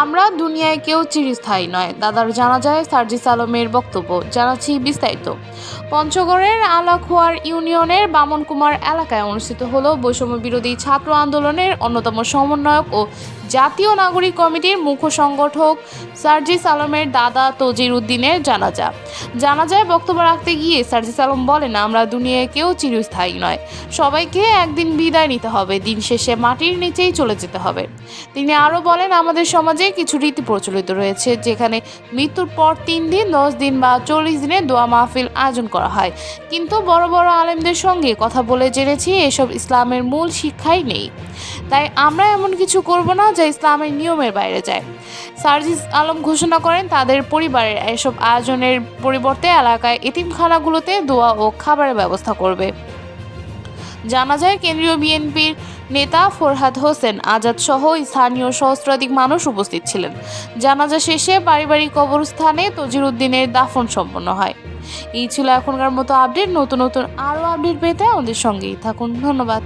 আমরা দুনিয়ায় কেউ চিরস্থায়ী নয়, দাদার জানাজায় সার্জিস আলমের বক্তব্য। জানাচ্ছি বিস্তারিত। পঞ্চগড়ের আলাখোয়ার ইউনিয়নের বামনকুমার এলাকায় অনুষ্ঠিত হলো বৈষম্য বিরোধী ছাত্র আন্দোলনের অন্যতম সমন্বয়ক ও জাতীয় নাগরিক কমিটির মুখ্য সংগঠক সার্জিস আলমের দাদা তজির উদ্দিনের জানাজায় বক্তব্য রাখতে গিয়ে সার্জিস আলম বলেন, আমরা দুনিয়ায় কেউ চিরস্থায়ী নয়, সবাইকে একদিন বিদায় নিতে হবে, দিন শেষে মাটির নিচেই চলে যেতে হবে। তিনি আরও বলেন, আমাদের সমাজে কিছু রীতি প্রচলিত রয়েছে, যেখানে মৃত্যুর পর 3 দিন, 10 দিন বা 40 দিনের দোয়া মাহফিল আয়োজন করা হয়, কিন্তু বড় বড় আলেমদের সঙ্গে কথা বলে জেনেছি এসব ইসলামের মূল শিক্ষাই নেই। তাই আমরা এমন কিছু করব না যা ইসলামের নিয়মের বাইরে যায়। সার্জিস আলম ঘোষণা করেন, তাদের পরিবারের এসব আয়োজনের পরিবর্তে এলাকায় এতিমখানাগুলোতে দোয়া ও খাবারের ব্যবস্থা করবে। জানাজায় কেন্দ্রীয় বিএনপির নেতা ফরহাদ হোসেন আজাদ সহ স্থানীয় সহস্রাধিক মানুষ উপস্থিত ছিলেন। জানাজা শেষে পারিবারিক কবরস্থানে তজির উদ্দিনের দাফন সম্পন্ন হয়। এই ছিল এখনকার মতো আপডেট। নতুন নতুন আরও আপডেট পেতে আমাদের সঙ্গেই থাকুন। ধন্যবাদ।